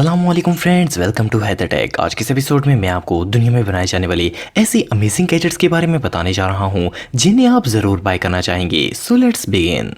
अस्सलामुअलैकुम friends, welcome to Haider tech. आज के इस एपिसोड में मैं आपको दुनिया में बनाए जाने वाले ऐसे अमेजिंग गैजेट्स के बारे में बताने जा रहा हूं जिन्हें आप ज़रूर बाय करना चाहेंगे। So let's begin.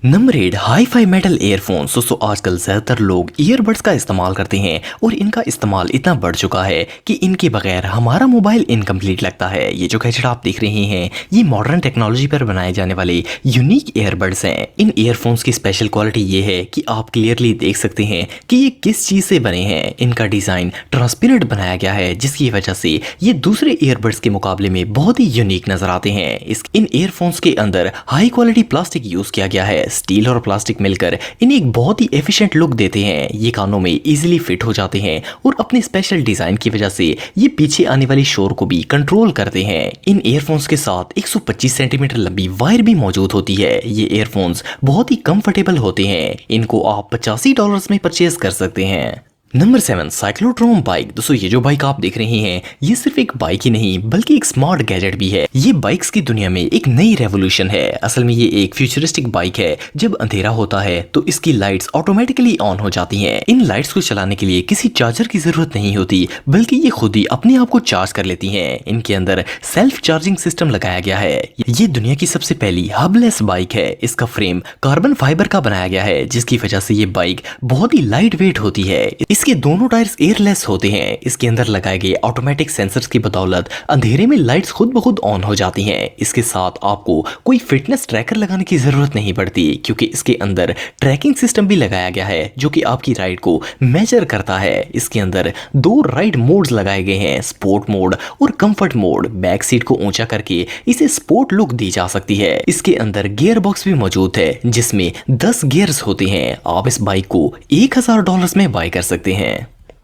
Number 8, hi fi metal earphones. दोस्तों आजकल ज़्यादातर लोग ईयरबड्स का इस्तेमाल करते हैं और इनका इस्तेमाल इतना बढ़ चुका है कि इनके बगैर हमारा मोबाइल इनकम्प्लीट लगता है। ये जो गैजेट आप देख रहे हैं ये मॉडर्न टेक्नोलॉजी पर बनाए जाने वाले यूनिक ईयरबड्स हैं। इन ईयरफोन्स की स्पेशल क्वालिटी ये है कि आप क्लियरली देख सकते हैं कि ये किस चीज़ से बने हैं। इनका डिज़ाइन ट्रांसपेरेंट बनाया गया है जिसकी वजह से ये दूसरे ईयरबड्स के मुकाबले में बहुत ही यूनिक नजर आते हैं। इन ईयरफोन्स के अंदर हाई क्वालिटी प्लास्टिक यूज़ किया गया है। स्टील और प्लास्टिक मिलकर इन्हें एक बहुत ही एफिशिएंट लुक देते हैं। ये कानों में इजीली फिट हो जाते हैं और अपने स्पेशल डिजाइन की वजह से ये पीछे आने वाली शोर को भी कंट्रोल करते हैं। इन ईयरफोन्स के साथ 125 सेंटीमीटर लंबी वायर भी मौजूद होती है। ये ईयरफोन्स बहुत ही कंफर्टेबल होते हैं। इनको आप $85 में परचेज कर सकते हैं। Number 7, cyclotron bike. दोस्तों ये जो बाइक आप देख रहे हैं ये सिर्फ एक बाइक ही नहीं बल्कि एक स्मार्ट गैजेट भी है। ये बाइक्स की दुनिया में एक नई रेवोल्यूशन है। असल में ये एक फ्यूचरिस्टिक बाइक है। जब अंधेरा होता है तो इसकी लाइट्स ऑटोमेटिकली ऑन हो जाती हैं। इन लाइट्स को चलाने के लिए किसी चार्जर की जरूरत नहीं होती बल्कि ये खुद ही अपने आप को चार्ज कर लेती हैं। इनके अंदर सेल्फ चार्जिंग सिस्टम लगाया गया है। ये दुनिया की सबसे पहली हबलेस बाइक है। इसका फ्रेम कार्बन फाइबर का बनाया गया है जिसकी वजह से ये बाइक बहुत ही लाइट वेट होती है। इसके दोनों टायर्स एयरलेस होते हैं। इसके अंदर लगाए गए ऑटोमेटिक सेंसर्स की बदौलत अंधेरे में लाइट्स खुद ब खुद ऑन हो जाती हैं। इसके साथ आपको कोई फिटनेस ट्रैकर लगाने की जरूरत नहीं पड़ती क्योंकि इसके अंदर ट्रैकिंग सिस्टम भी लगाया गया है जो कि आपकी राइड को मेजर करता है। इसके अंदर 2 राइड मोड्स लगाए गए हैं, स्पोर्ट मोड और कंफर्ट मोड। बैक सीट को ऊंचा करके इसे स्पोर्ट लुक दी जा सकती है। इसके अंदर गियर बॉक्स भी मौजूद है जिसमें 10 गियर्स होते हैं। आप इस बाइक को $1000 में बाय कर सकते हैं।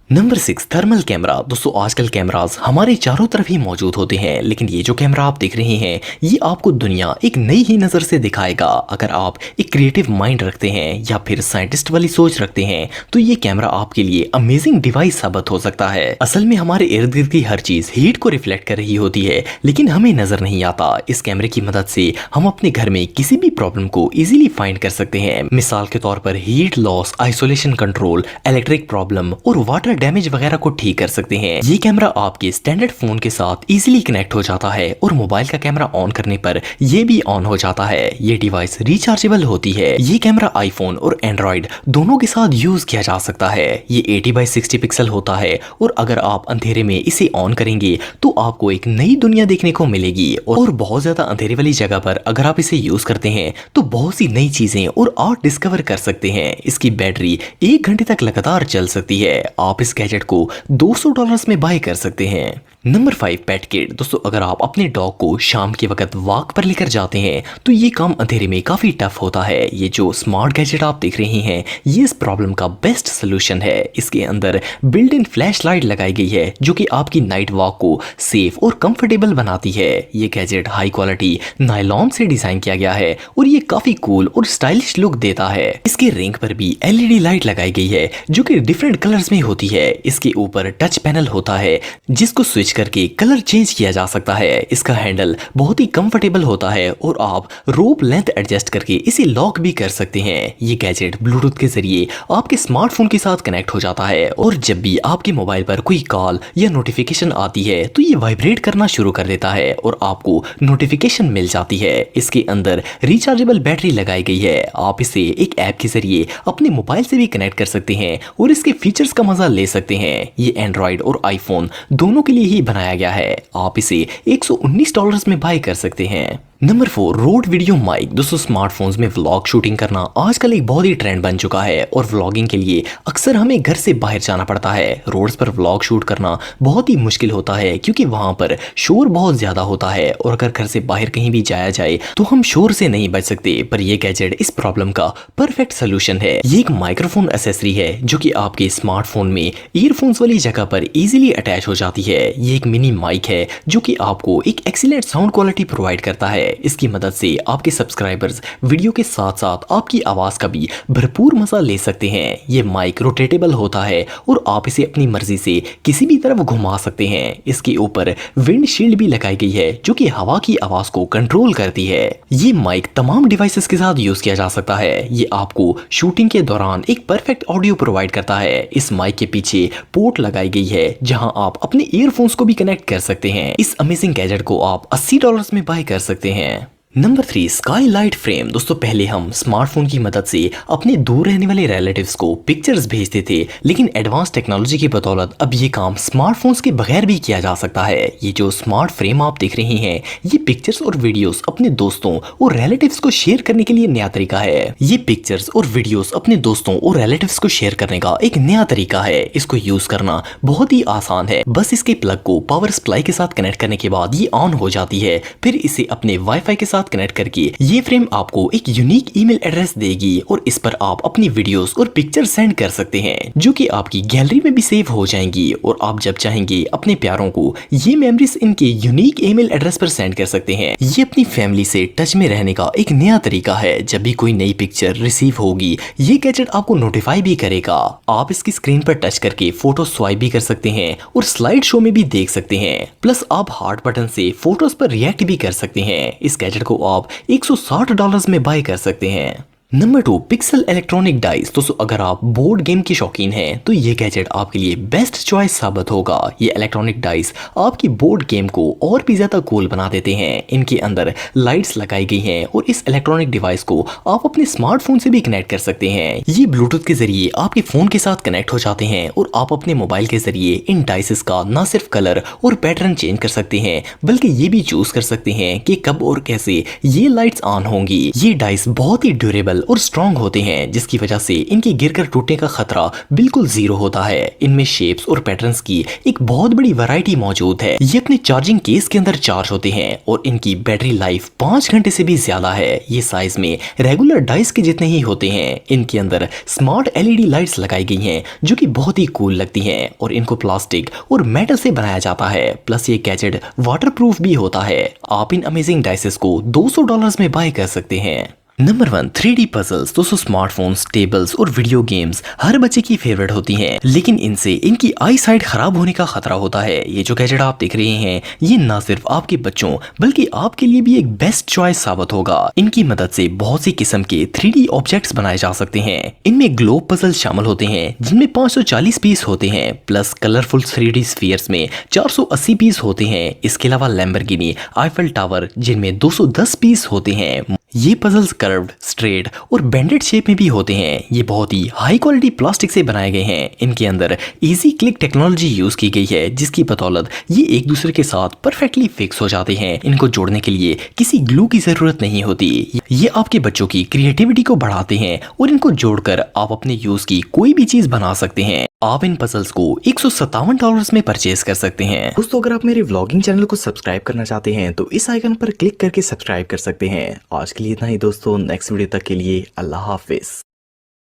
Number 6, thermal camera. दोस्तों आजकल कैमरास हमारे चारों तरफ ही मौजूद होते हैं लेकिन ये जो कैमरा आप देख रहे हैं ये आपको दुनिया एक नई ही नज़र से दिखाएगा। अगर आप एक क्रिएटिव माइंड रखते हैं या फिर साइंटिस्ट वाली सोच रखते हैं तो ये कैमरा आपके लिए अमेजिंग डिवाइस साबित हो सकता है। असल में हमारे इर्द गिर्द की हर चीज हीट को रिफ्लेक्ट कर रही होती है लेकिन हमें नजर नहीं आता। इस कैमरे की मदद से हम अपने घर में किसी भी प्रॉब्लम को इजीली फाइंड कर सकते हैं। मिसाल के तौर पर heat loss, isolation control, electric problem और वाटर डैमेज वगैरह को ठीक कर सकते हैं। ये कैमरा आपके स्टैंडर्ड फोन के साथ इजीली कनेक्ट हो जाता है और मोबाइल का कैमरा ऑन करने पर ये भी ऑन हो जाता है। ये डिवाइस रिचार्जेबल होती है। ये कैमरा आईफोन और एंड्रॉइड दोनों के साथ यूज किया जा सकता है। ये 80x60 पिक्सल होता है और अगर आप अंधेरे में इसे ऑन करेंगे तो आपको एक नई दुनिया देखने को मिलेगी। और बहुत ज्यादा अंधेरे वाली जगह पर अगर आप इसे यूज करते हैं तो बहुत सी नई चीजें और आर्ट डिस्कवर कर सकते हैं। इसकी बैटरी 1 घंटे तक लगातार चल सकती है। आप इस गैजेट को $200 में बाय कर सकते हैं। नंबर 5, पेट किट। दोस्तों अगर आप अपने डॉग को शाम के वक्त वॉक पर लेकर जाते हैं तो ये काम अंधेरे में काफी टफ होता है। ये जो स्मार्ट गैजेट आप देख रहे हैं ये इस प्रॉब्लम का बेस्ट सोल्यूशन है। इसके अंदर बिल्ट इन फ्लैश लाइट लगाई गई है जो कि आपकी नाइट वॉक को सेफ और कंफर्टेबल बनाती है। ये गैजेट हाई क्वालिटी नायलॉन से डिजाइन किया गया है और ये काफी कूल और स्टाइलिश लुक देता है। इसके रिंग पर भी LED लाइट लगाई गई है जो कि डिफरेंट कलर्स में होती है। इसके ऊपर टच पैनल होता है जिसको स्विच करके कलर चेंज किया जा सकता है। इसका हैंडल बहुत ही कंफर्टेबल होता है और आप रोप लेंथ एडजस्ट करके इसे लॉक भी कर सकते हैं। ये गैजेट ब्लूटूथ के जरिए आपके स्मार्टफोन के साथ कनेक्ट हो जाता है और जब भी आपके मोबाइल पर कोई कॉल या नोटिफिकेशन आती है तो ये वाइब्रेट करना शुरू कर देता है और आपको नोटिफिकेशन मिल जाती है। इसके अंदर रिचार्जेबल बैटरी लगाई गई है। आप इसे एक ऐप के जरिए अपने मोबाइल से भी कनेक्ट कर सकते हैं और इसके फीचर्स का मजा ले सकते हैं। ये एंड्रॉइड और आईफोन दोनों के लिए ही बनाया गया है। आप इसे $119 में बाय कर सकते हैं। Number 4, Rode video mic. दोस्तों स्मार्टफोन्स में व्लॉग शूटिंग करना आजकल एक बहुत ही ट्रेंड बन चुका है और व्लॉगिंग के लिए अक्सर हमें घर से बाहर जाना पड़ता है। रोड्स पर व्लॉग शूट करना बहुत ही मुश्किल होता है क्योंकि वहां पर शोर बहुत ज्यादा होता है और अगर घर से बाहर कहीं भी जाया जाए तो हम शोर से नहीं बच सकते। पर यह गैजेट इस प्रॉब्लम का परफेक्ट सोल्यूशन है। ये एक माइक्रोफोन एसेसरी है जो कि आपके स्मार्टफोन में ईयरफोन्स वाली जगह पर इजीली अटैच हो जाती है। ये एक मिनी माइक है जो कि आपको एक एक्सीलेंट साउंड क्वालिटी प्रोवाइड करता है। इसकी मदद से आपके सब्सक्राइबर्स वीडियो के साथ साथ आपकी आवाज का भी भरपूर मजा ले सकते हैं। ये माइक रोटेटेबल होता है और आप इसे अपनी मर्जी से किसी भी तरफ घुमा सकते हैं। इसके ऊपर विंडशील्ड भी लगाई गई है जो कि हवा की आवाज को कंट्रोल करती है। ये माइक तमाम डिवाइसेस के साथ यूज किया जा सकता है। ये आपको शूटिंग के दौरान एक परफेक्ट ऑडियो प्रोवाइड करता है। इस माइक के पीछे पोर्ट लगाई गई है जहां आप अपने ईयरफोन्स को भी कनेक्ट कर सकते हैं। इस अमेजिंग गैजेट को आप $80 में बाय कर सकते हैं। Number 3 Skylight frame. दोस्तों पहले हम स्मार्टफोन की मदद से अपने दूर रहने वाले रिलेटिव्स को पिक्चर्स भेजते थे, लेकिन एडवांस टेक्नोलॉजी की बदौलत अब ये काम स्मार्टफोन्स के बगैर भी किया जा सकता है। ये जो स्मार्ट फ्रेम आप देख रहे हैं ये पिक्चर्स और वीडियोस अपने दोस्तों और रिलेटिव्स को शेयर करने के लिए नया तरीका है। ये पिक्चर्स और वीडियोस अपने दोस्तों और रिलेटिव्स को शेयर करने का एक नया तरीका है। इसको यूज करना बहुत ही आसान है। बस इसके प्लग को पावर सप्लाई के साथ कनेक्ट करने के बाद ये ऑन हो जाती है। फिर इसे अपने वाईफाई के साथ कनेक्ट करके ये फ्रेम आपको एक यूनिक ईमेल एड्रेस देगी और इस पर आप अपनी वीडियोस और पिक्चर सेंड कर सकते हैं जो कि आपकी गैलरी में भी सेव हो जाएंगी और आप जब चाहेंगे अपने प्यारों को ये मेमोरीज इनके यूनिक ईमेल एड्रेस पर सेंड कर सकते हैं। ये अपनी फैमिली से टच में रहने का एक नया तरीका है। जब भी कोई नई पिक्चर रिसीव होगी ये गैजेट आपको नोटिफाई भी करेगा। आप इसकी स्क्रीन पर टच करके फोटो स्वाइप भी कर सकते हैं और स्लाइड शो में भी देख सकते हैं। प्लस आप हार्ट बटन से फोटोज पर रिएक्ट भी कर सकते हैं। इस गैजेट को आप $160 में बाय कर सकते हैं। Number 2 pixel electronic dice. दोस्तों अगर आप बोर्ड गेम के शौकीन हैं तो ये गैजेट आपके लिए बेस्ट चॉइस साबित होगा। ये इलेक्ट्रॉनिक डाइस आपकी बोर्ड गेम को और भी ज्यादा कूल बना देते हैं। इनके अंदर लाइट्स लगाई गई हैं और इस इलेक्ट्रॉनिक डिवाइस को आप अपने स्मार्टफोन से भी कनेक्ट कर सकते हैं। ये ब्लूटूथ के जरिए आपके फोन के साथ कनेक्ट हो जाते हैं और आप अपने मोबाइल के जरिए इन डाइसेस का न सिर्फ कलर और पैटर्न चेंज कर सकते हैं बल्कि ये भी चूज कर सकते हैं कि कब और कैसे ये लाइट्स ऑन होंगी। ये डाइस बहुत ही ड्यूरेबल और स्ट्रॉन्ग होते हैं जिसकी वजह से इनके गिरकर टूटने का खतरा बिल्कुल जीरो होता है। इनमें शेप्स और पैटर्न्स की एक बहुत बड़ी वैरायटी मौजूद है। ये अपने चार्जिंग केस के अंदर चार्ज होते हैं और इनकी बैटरी लाइफ 5 घंटे से भी ज्यादा है। ये साइज में रेगुलर डाइस के जितने ही होते हैं। इनके अंदर स्मार्ट एलईडी लाइट्स लगाई गई हैं जो कि बहुत ही कूल लगती हैं और इनको प्लास्टिक और मेटल से बनाया जाता है। प्लस ये गैजेट वाटरप्रूफ भी होता है। आप इन अमेजिंग डाइसेस को $200 में बाय कर सकते हैं। Number 1 3D puzzles. दोस्तों स्मार्टफोन्स, टेबल्स और वीडियो गेम्स हर बच्चे की फेवरेट होती हैं, लेकिन इनसे इनकी आई साइट खराब होने का खतरा होता है। ये जो गैजेट आप देख रहे हैं ये ना सिर्फ आपके बच्चों बल्कि आपके लिए भी एक बेस्ट चॉइस साबित होगा। इनकी मदद से बहुत सी किस्म के 3D ऑब्जेक्ट्स बनाए जा सकते हैं। इनमें ग्लोब पजल शामिल होते हैं जिनमें 540 पीस होते हैं। प्लस कलरफुल 3D स्फीयर्स में 480 पीस होते हैं। इसके अलावा लैम्बोर्गिनी आईफल टावर जिनमें 210 पीस होते हैं। ये पजल्स कर्व्ड, स्ट्रेट और बेंडेड शेप में भी होते हैं। ये बहुत ही हाई क्वालिटी प्लास्टिक से बनाए गए हैं। इनके अंदर इजी क्लिक टेक्नोलॉजी यूज की गई है जिसकी बदौलत ये एक दूसरे के साथ परफेक्टली फिक्स हो जाते हैं। इनको जोड़ने के लिए किसी ग्लू की जरूरत नहीं होती। ये आपके बच्चों की क्रिएटिविटी को बढ़ाते हैं और इनको जोड़कर आप अपने यूज की कोई भी चीज बना सकते हैं। आप इन पजल्स को $157 में परचेज कर सकते हैं। दोस्तों अगर आप मेरे व्लॉगिंग चैनल को सब्सक्राइब करना चाहते हैं तो इस आइकन पर क्लिक करके सब्सक्राइब कर सकते हैं। आज के लिए इतना ही दोस्तों, नेक्स्ट वीडियो तक के लिए अल्लाह हाफिज।